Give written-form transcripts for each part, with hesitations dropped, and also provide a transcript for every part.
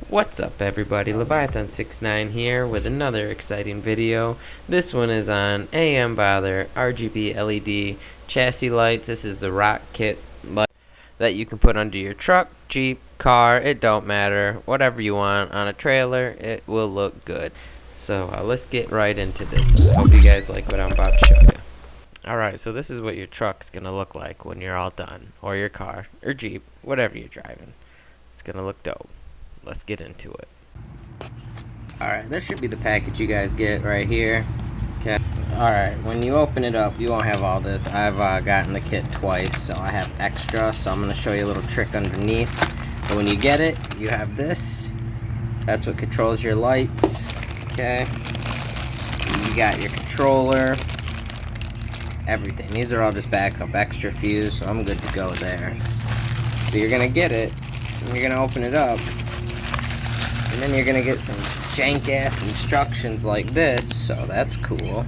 What's up everybody, Leviathan69 here with another exciting video. This one is on AMBother RGB LED chassis lights. This is the rock kit light that you can put under your truck, Jeep, car, it don't matter. Whatever you want on a trailer, it will look good. So let's get right into this. I hope you guys like what I'm about to show you. Alright, so this is what your truck's gonna look like when you're all done. Or your car, or Jeep, whatever you're driving. It's gonna look dope. Let's get into it. Alright, this should be the package you guys get right here. Okay. Alright, when you open it up, you won't have all this. I've gotten the kit twice, so I have extra. So I'm going to show you a little trick underneath. But when you get it, you have this. That's what controls your lights. Okay. You got your controller. Everything. These are all just backup extra fuse, so I'm good to go there. So you're going to get it, and you're going to open it up. And then you're gonna get some jank ass instructions like this, so that's cool.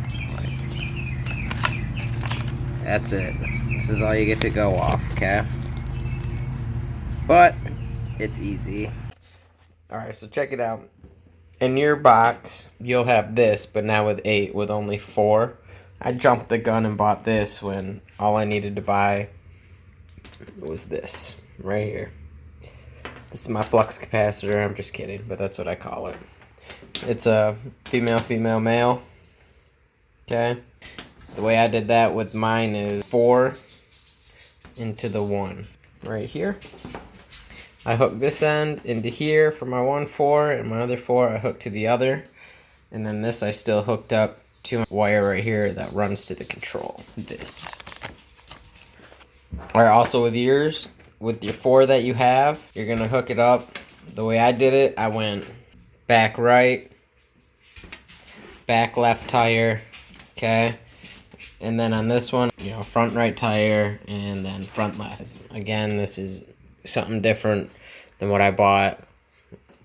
That's it. This is all you get to go off, okay? But it's easy. Alright, so check it out. In your box, you'll have this, but now with 8, with only 4. I jumped the gun and bought this when all I needed to buy was this right here. This is my flux capacitor. I'm just kidding, but that's what I call it. It's a female, male. Okay. The way I did that with mine is 4 into the 1 right here. I hook this end into here for my 1-4, and my other 4 I hook to the other. And then this I still hooked up to a wire right here that runs to the control. This. Alright, also with yours, with your 4 that you have, you're going to hook it up. The way I did it, I went back right, back left tire, okay? And then on this one, you know, front right tire, and then front left. Again, this is something different than what I bought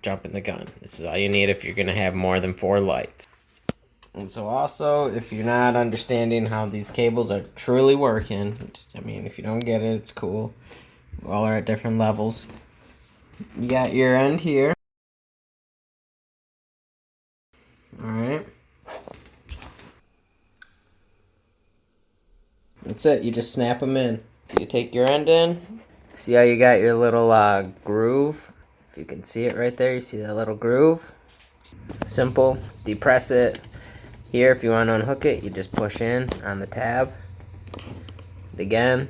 jumping the gun. This is all you need if you're going to have more than 4 lights. And so also, if you're not understanding how these cables are truly working, I mean, if you don't get it, it's cool. We all are at different levels. You got your end here. Alright. That's it. You just snap them in. So you take your end in. See how you got your little groove? If you can see it right there, you see that little groove? Simple. Depress it. Here, if you want to unhook it, you just push in on the tab. And again,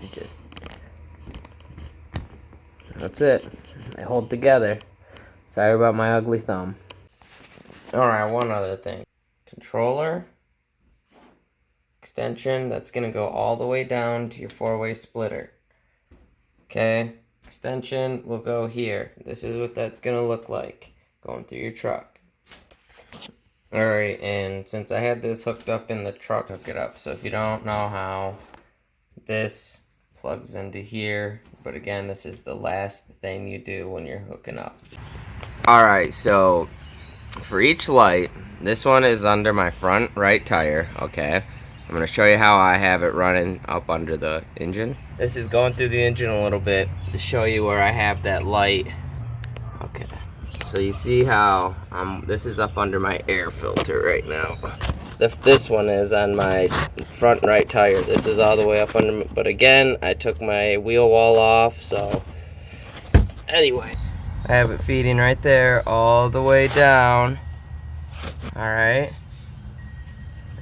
you just... That's it. They hold together. Sorry about my ugly thumb. Alright, one other thing. Controller. Extension. That's going to go all the way down to your 4-way splitter. Okay. Extension will go here. This is what that's going to look like. Going through your truck. Alright, and since I had this hooked up in the truck, hook it up. So if you don't know how, this plugs into here. But again, this is the last thing you do when you're hooking up. Alright, so for each light, this one is under my front right tire, okay? I'm going to show you how I have it running up under the engine. This is going through the engine a little bit to show you where I have that light. Okay, so you see how this is up under my air filter right now. This one is on my front right tire. This is all the way up under, but again, I took my wheel wall off, so anyway. I have it feeding right there all the way down. Alright.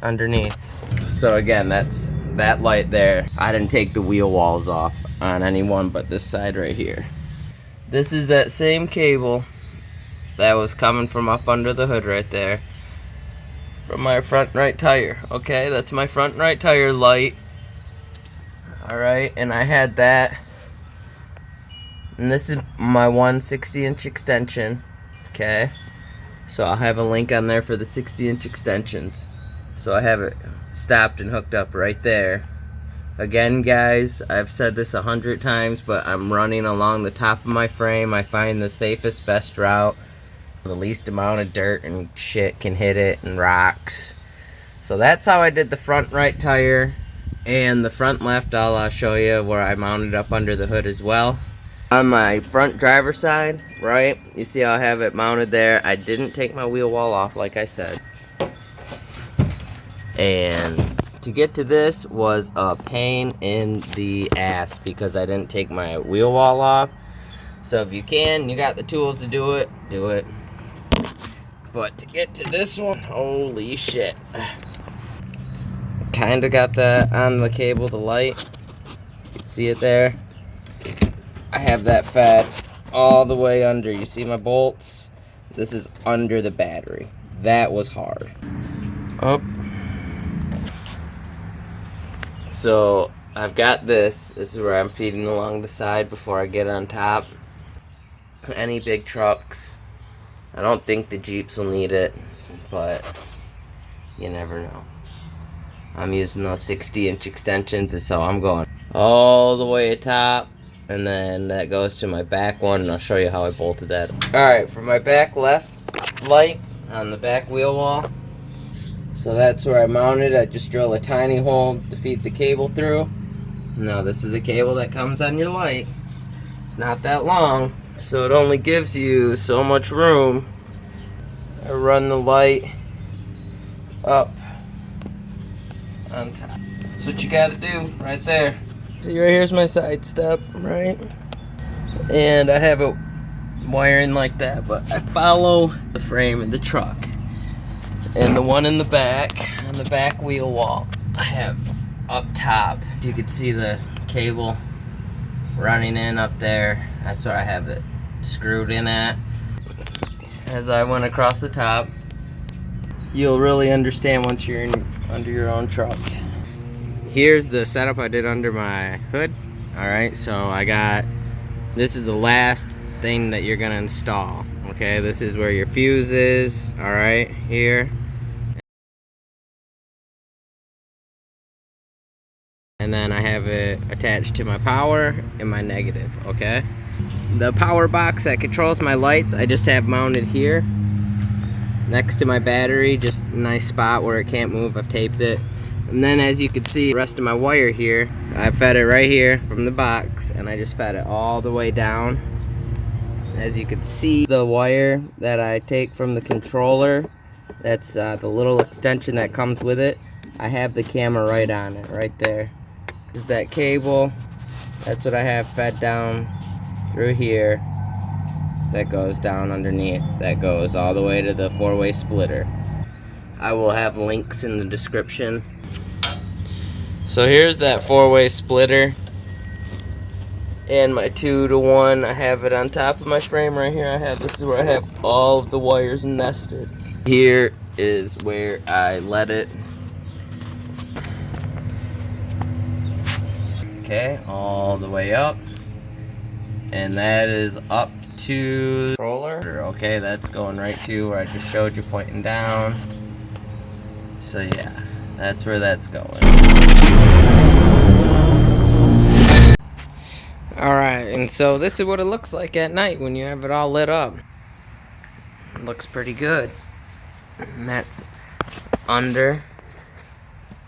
Underneath. So again, that's that light there. I didn't take the wheel walls off on any one but this side right here. This is that same cable that was coming from up under the hood right there. From my front right tire. Okay, that's my front right tire light. Alright, and I had that. And this is my 160-inch extension. Okay, so I'll have a link on there for the 60-inch extensions. So I have it stopped and hooked up right there. Again, guys, I've said this 100 times, but I'm running along the top of my frame. I find the safest, best route. The least amount of dirt and shit can hit it, and rocks. So that's how I did the front right tire. And the front left, I'll show you where I mounted up under the hood as well. On my front driver's side, right, you see how I have it mounted there. I didn't take my wheel wall off like I said. And to get to this was a pain in the ass because I didn't take my wheel wall off. So if you can, you got the tools to do it, do it. But to get to this one, holy shit. Kinda got that on the cable, the light. You can see it there. I have that fed all the way under. You see my bolts? This is under the battery. That was hard. Oh. So I've got this. This is where I'm feeding along the side before I get on top. Any big trucks. I don't think the Jeeps will need it, but you never know. I'm using those 60-inch extensions, so I'm going all the way top, and then that goes to my back one, and I'll show you how I bolted that. Alright, for my back left light on the back wheel wall, so that's where I mounted. I just drill a tiny hole to feed the cable through. Now this is the cable that comes on your light. It's not that long, so it only gives you so much room. I run the light up on top. That's what you gotta do right there. See, right here's my side step, right? And I have it wiring like that, but I follow the frame of the truck. And the one in the back, on the back wheel wall, I have up top. You can see the cable running in up there. That's where I have it screwed in at. As I went across the top, you'll really understand once you're under your own truck. Here's the setup I did under my hood. Alright, so I got, this is the last thing that you're gonna install. Okay, this is where your fuse is. Alright, here. And then I have it attached to my power and my negative, okay? The power box that controls my lights, I just have mounted here next to my battery, just a nice spot where it can't move. I've taped it. And then as you can see, the rest of my wire here, I fed it right here from the box, and I just fed it all the way down. As you can see, the wire that I take from the controller, that's the little extension that comes with it, I have the camera right on it, right there. This is that cable. That's what I have fed down through here. That goes down underneath. That goes all the way to the 4-way splitter. I will have links in the description. So here's that 4-way splitter. And my 2-to-1, I have it on top of my frame right here. This is where I have all of the wires nested. Here is where I let it. Okay, all the way up. And that is up to the controller. Okay, that's going right to where I just showed you, pointing down. So yeah, that's where that's going. Alright, and so this is what it looks like at night when you have it all lit up. It looks pretty good. And that's under.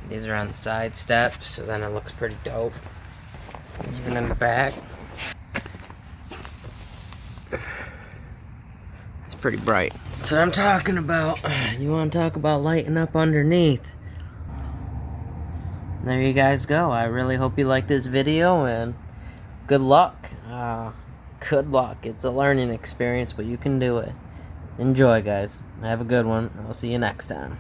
These are on the side steps, so then it looks pretty dope. Even in the back. It's pretty bright. That's what I'm talking about. You want to talk about lighting up underneath? There you guys go. I really hope you like this video, and good luck. Good luck. It's a learning experience, but you can do it. Enjoy, guys. Have a good one. I'll see you next time.